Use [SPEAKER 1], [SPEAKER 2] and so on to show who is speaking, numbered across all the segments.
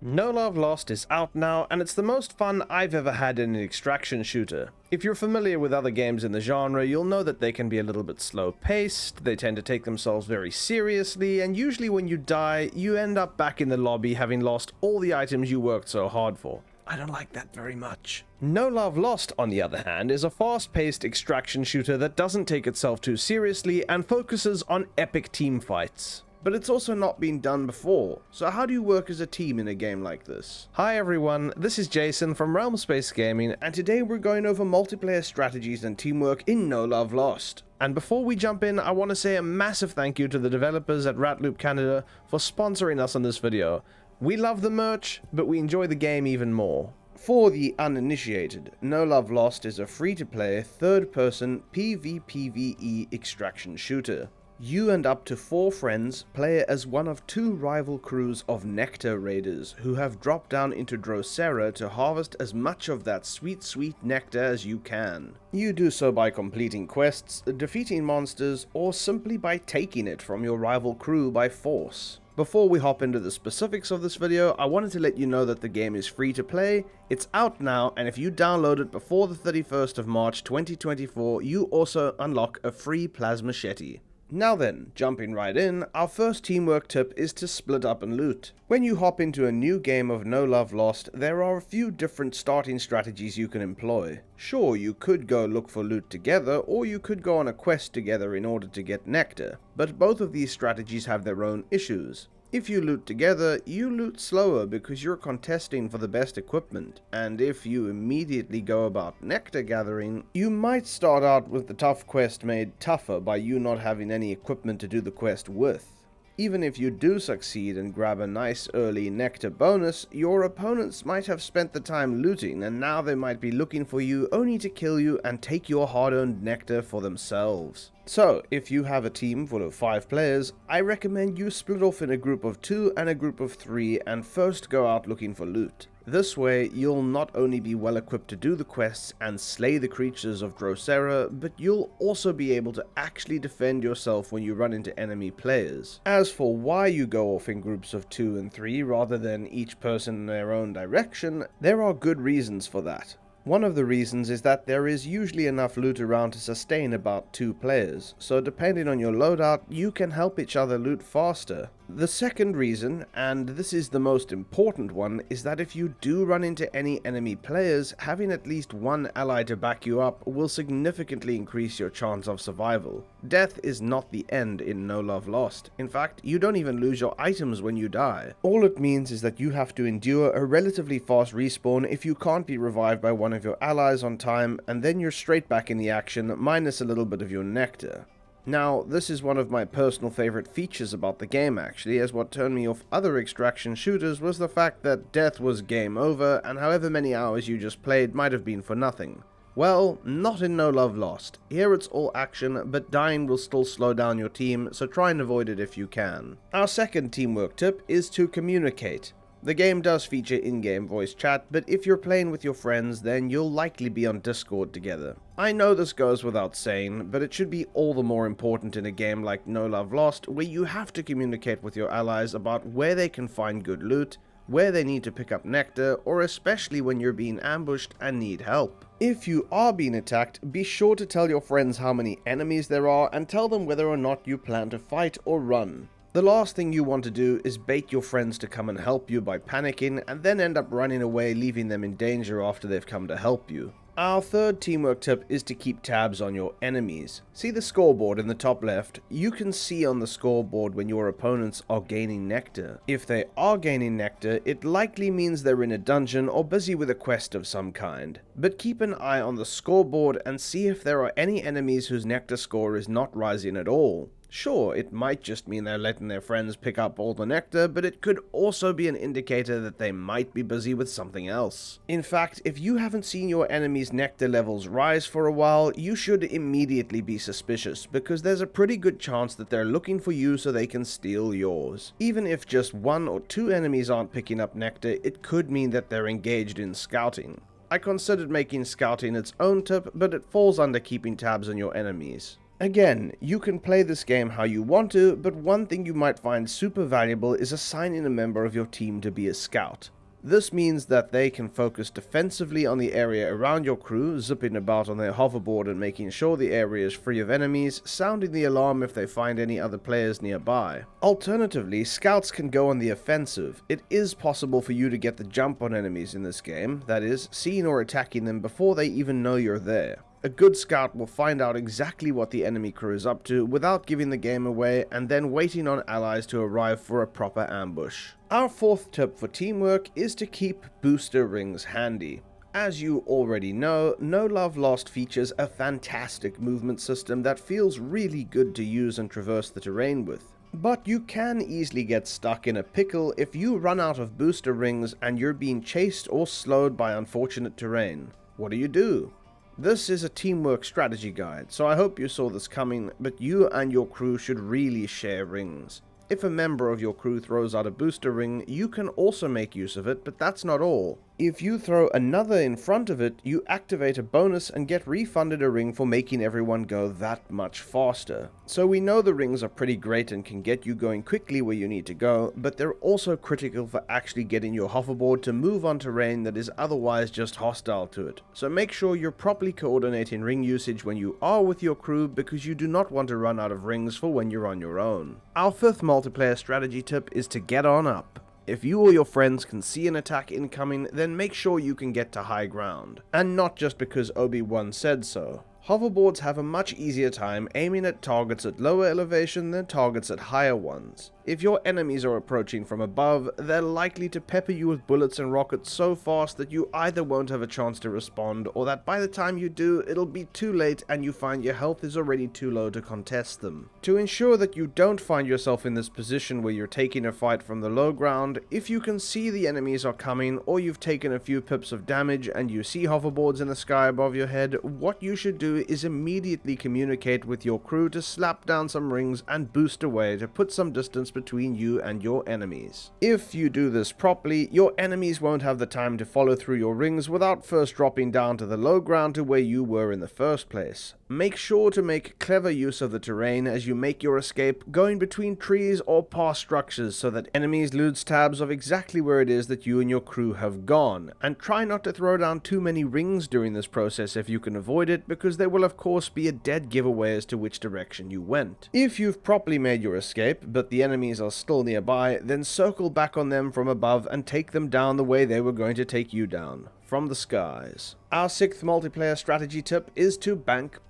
[SPEAKER 1] No Love Lost is out now, and it's the most fun I've ever had in an extraction shooter. If you're familiar with other games in the genre, you'll know that they can be a little bit slow-paced, they tend to take themselves very seriously, and usually when you die, you end up back in the lobby having lost all the items you worked so hard for. I don't like that very much. No Love Lost, on the other hand, is a fast-paced extraction shooter that doesn't take itself too seriously and focuses on epic team fights. But it's also not been done before, so how do you work as a team in a game like this? Hi everyone, this is Jason from Realm Space Gaming, and today we're going over multiplayer strategies and teamwork in No Love Lost. And before we jump in, I want to say a massive thank you to the developers at Ratloop Canada for sponsoring us on this video. We love the merch, but we enjoy the game even more. For the uninitiated, No Love Lost is a free-to-play, third-person PvPvE extraction shooter. You and up to 4 friends play as one of 2 rival crews of Nectar Raiders who have dropped down into Drosera to harvest as much of that sweet nectar as you can. You do so by completing quests, defeating monsters, or simply by taking it from your rival crew by force. Before we hop into the specifics of this video, I wanted to let you know that the game is free to play, it's out now, and if you download it before the 31st of March 2024, you also unlock a free plasma machete. Now then, jumping right in, our first teamwork tip is to split up and loot. When you hop into a new game of No Love Lost, there are a few different starting strategies you can employ. Sure, you could go look for loot together, or you could go on a quest together in order to get nectar, but both of these strategies have their own issues. If you loot together, you loot slower because you're contesting for the best equipment, and if you immediately go about nectar gathering, you might start out with the tough quest made tougher by you not having any equipment to do the quest with. Even if you do succeed and grab a nice early nectar bonus, your opponents might have spent the time looting, and now they might be looking for you only to kill you and take your hard-earned nectar for themselves. So, if you have a team full of 5 players, I recommend you split off in a group of 2 and a group of 3 and first go out looking for loot. This way, you'll not only be well equipped to do the quests and slay the creatures of Drosera, but you'll also be able to actually defend yourself when you run into enemy players. As for why you go off in groups of 2 and 3 rather than each person in their own direction, there are good reasons for that. One of the reasons is that there is usually enough loot around to sustain about 2 players, so depending on your loadout, you can help each other loot faster. The second reason, and this is the most important one, is that if you do run into any enemy players, having at least one ally to back you up will significantly increase your chance of survival. Death is not the end in No Love Lost. In fact, you don't even lose your items when you die. All it means is that you have to endure a relatively fast respawn if you can't be revived by one of your allies on time, and then you're straight back in the action, minus a little bit of your nectar. Now, this is one of my personal favorite features about the game actually, as what turned me off other extraction shooters was the fact that death was game over, and however many hours you just played might have been for nothing. Well, not in No Love Lost. Here it's all action, but dying will still slow down your team, so try and avoid it if you can. Our second teamwork tip is to communicate. The game does feature in-game voice chat, but if you're playing with your friends, then you'll likely be on Discord together. I know this goes without saying, but it should be all the more important in a game like No Love Lost, where you have to communicate with your allies about where they can find good loot, where they need to pick up nectar, or especially when you're being ambushed and need help. If you are being attacked, be sure to tell your friends how many enemies there are and tell them whether or not you plan to fight or run. The last thing you want to do is bait your friends to come and help you by panicking and then end up running away, leaving them in danger after they've come to help you. Our third teamwork tip is to keep tabs on your enemies. See the scoreboard in the top left? You can see on the scoreboard when your opponents are gaining nectar. If they are gaining nectar, it likely means they're in a dungeon or busy with a quest of some kind. But keep an eye on the scoreboard and see if there are any enemies whose nectar score is not rising at all. Sure, it might just mean they're letting their friends pick up all the nectar, but it could also be an indicator that they might be busy with something else. In fact, if you haven't seen your enemy's nectar levels rise for a while, you should immediately be suspicious, because there's a pretty good chance that they're looking for you so they can steal yours. Even if just 1 or 2 enemies aren't picking up nectar, it could mean that they're engaged in scouting. I considered making scouting its own tip, but it falls under keeping tabs on your enemies. Again, you can play this game how you want to, but one thing you might find super valuable is assigning a member of your team to be a scout. This means that they can focus defensively on the area around your crew, zipping about on their hoverboard and making sure the area is free of enemies, sounding the alarm if they find any other players nearby. Alternatively, scouts can go on the offensive. It is possible for you to get the jump on enemies in this game, that is, seeing or attacking them before they even know you're there. A good scout will find out exactly what the enemy crew is up to without giving the game away and then waiting on allies to arrive for a proper ambush. Our fourth tip for teamwork is to keep booster rings handy. As you already know, No Love Lost features a fantastic movement system that feels really good to use and traverse the terrain with. But you can easily get stuck in a pickle if you run out of booster rings and you're being chased or slowed by unfortunate terrain. What do? This is a teamwork strategy guide, so I hope you saw this coming, but you and your crew should really share rings. If a member of your crew throws out a booster ring, you can also make use of it, but that's not all. If you throw another in front of it, you activate a bonus and get refunded a ring for making everyone go that much faster. So we know the rings are pretty great and can get you going quickly where you need to go, but they're also critical for actually getting your hoverboard to move on terrain that is otherwise just hostile to it. So make sure you're properly coordinating ring usage when you are with your crew, because you do not want to run out of rings for when you're on your own. Our fifth multiplayer strategy tip is to get on up. If you or your friends can see an attack incoming, then make sure you can get to high ground. And not just because Obi-Wan said so. Hoverboards have a much easier time aiming at targets at lower elevation than targets at higher ones. If your enemies are approaching from above, they're likely to pepper you with bullets and rockets so fast that you either won't have a chance to respond, or that by the time you do, it'll be too late and you find your health is already too low to contest them. To ensure that you don't find yourself in this position where you're taking a fight from the low ground, if you can see the enemies are coming, or you've taken a few pips of damage and you see hoverboards in the sky above your head, what you should do is immediately communicate with your crew to slap down some rings and boost away to put some distance between you and your enemies. If you do this properly, your enemies won't have the time to follow through your rings without first dropping down to the low ground to where you were in the first place. Make sure to make clever use of the terrain as you make your escape, going between trees or past structures so that enemies lose tabs of exactly where it is that you and your crew have gone, and try not to throw down too many rings during this process if you can avoid it, because there will of course be a dead giveaway as to which direction you went. If you've properly made your escape, but the enemies are still nearby, then circle back on them from above and take them down the way they were going to take you down, from the skies. Our sixth multiplayer strategy tip is to bank.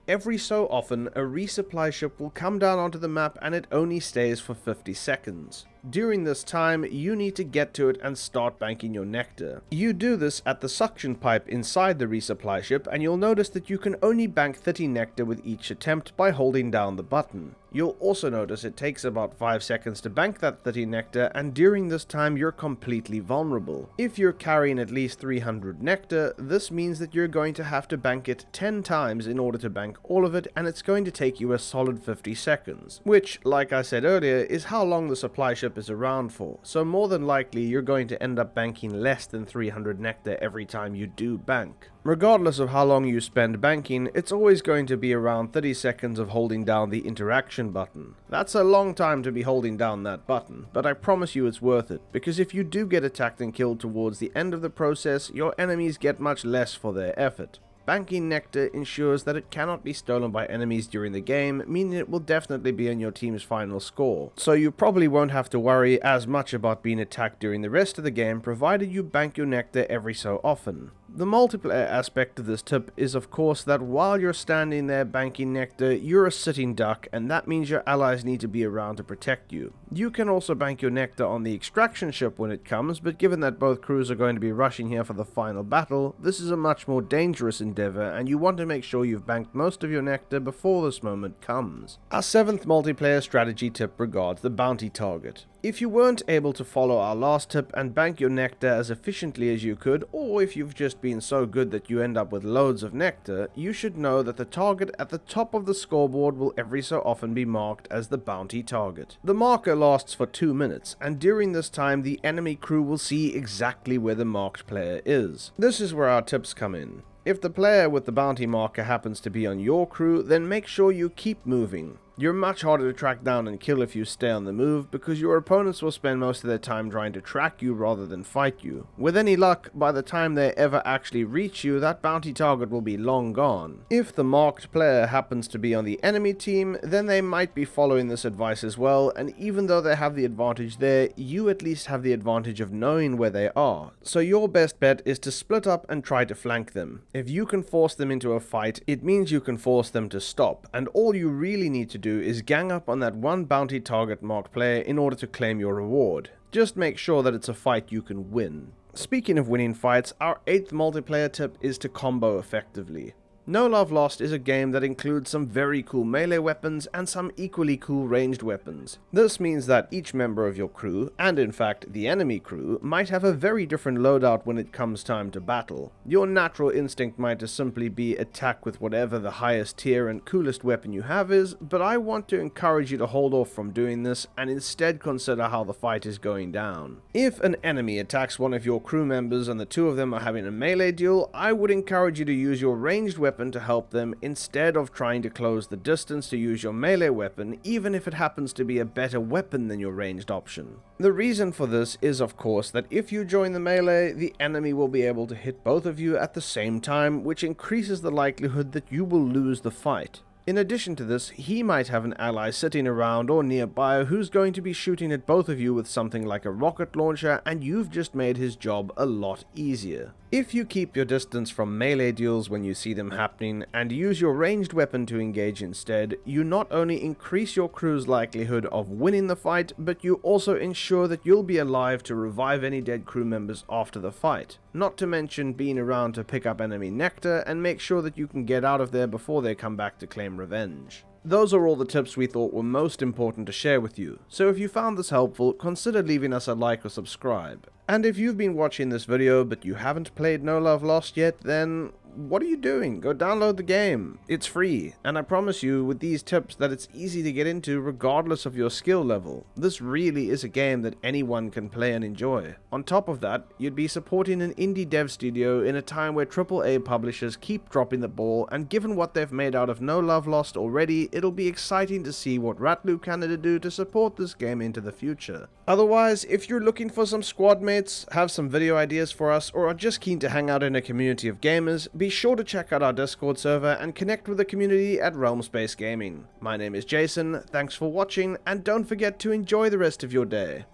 [SPEAKER 1] Every so often, a resupply ship will come down onto the map and it only stays for 50 seconds. During this time, you need to get to it and start banking your nectar. You do this at the suction pipe inside the resupply ship, and you'll notice that you can only bank 30 nectar with each attempt by holding down the button. You'll also notice it takes about 5 seconds to bank that 30 nectar, and during this time you're completely vulnerable. If you're carrying at least 300 nectar, this means that you're going to have to bank it 10 times in order to bank all of it, and it's going to take you a solid 50 seconds, which, like I said earlier, is how long the supply ship is around for, so more than likely you're going to end up banking less than 300 nectar every time you do bank. Regardless of how long you spend banking, it's always going to be around 30 seconds of holding down the interaction button. That's a long time to be holding down that button, but I promise you it's worth it, because if you do get attacked and killed towards the end of the process, your enemies get much less for their effort. Banking nectar ensures that it cannot be stolen by enemies during the game, meaning it will definitely be on your team's final score. So you probably won't have to worry as much about being attacked during the rest of the game, provided you bank your nectar every so often. The multiplayer aspect of this tip is of course that while you're standing there banking nectar, you're a sitting duck, and that means your allies need to be around to protect you. You can also bank your nectar on the extraction ship when it comes, but given that both crews are going to be rushing here for the final battle, this is a much more dangerous endeavor, and you want to make sure you've banked most of your nectar before this moment comes. Our seventh multiplayer strategy tip regards the bounty target. If you weren't able to follow our last tip and bank your nectar as efficiently as you could, or if you've just been so good that you end up with loads of nectar, you should know that the target at the top of the scoreboard will every so often be marked as the bounty target. The marker lasts for 2 minutes, and during this time the enemy crew will see exactly where the marked player is. This is where our tips come in. If the player with the bounty marker happens to be on your crew, then make sure you keep moving. You're much harder to track down and kill if you stay on the move, because your opponents will spend most of their time trying to track you rather than fight you. With any luck, by the time they ever actually reach you, that bounty target will be long gone. If the marked player happens to be on the enemy team, then they might be following this advice as well, and even though they have the advantage there, you at least have the advantage of knowing where they are. So your best bet is to split up and try to flank them. If you can force them into a fight, it means you can force them to stop, and all you really need to do is gang up on that one bounty target marked player in order to claim your reward. Just make sure that it's a fight you can win. Speaking of winning fights, our 8th multiplayer tip is to combo effectively. No Love Lost is a game that includes some very cool melee weapons and some equally cool ranged weapons. This means that each member of your crew, and in fact the enemy crew, might have a very different loadout when it comes time to battle. Your natural instinct might just simply be attack with whatever the highest tier and coolest weapon you have is, but I want to encourage you to hold off from doing this and instead consider how the fight is going down. If an enemy attacks one of your crew members and the two of them are having a melee duel, I would encourage you to use your ranged weapon to help them instead of trying to close the distance to use your melee weapon, even if it happens to be a better weapon than your ranged option. The reason for this is of course that if you join the melee, the enemy will be able to hit both of you at the same time, which increases the likelihood that you will lose the fight. In addition to this, he might have an ally sitting around or nearby who's going to be shooting at both of you with something like a rocket launcher, and you've just made his job a lot easier. If you keep your distance from melee duels when you see them happening, and use your ranged weapon to engage instead, you not only increase your crew's likelihood of winning the fight, but you also ensure that you'll be alive to revive any dead crew members after the fight. Not to mention being around to pick up enemy nectar and make sure that you can get out of there before they come back to claim revenge. Those are all the tips we thought were most important to share with you, so if you found this helpful, consider leaving us a like or subscribe. And if you've been watching this video but you haven't played No Love Lost yet, then what are you doing? Go download the game. It's free, and I promise you with these tips that it's easy to get into regardless of your skill level. This really is a game that anyone can play and enjoy. On top of that, you'd be supporting an indie dev studio in a time where AAA publishers keep dropping the ball, and given what they've made out of No Love Lost already, it'll be exciting to see what Ratloop Canada do to support this game into the future. Otherwise, if you're looking for some squad mates, have some video ideas for us, or are just keen to hang out in a community of gamers, be sure to check out our Discord server and connect with the community at Realm Space Gaming. My name is Jason, thanks for watching, and don't forget to enjoy the rest of your day.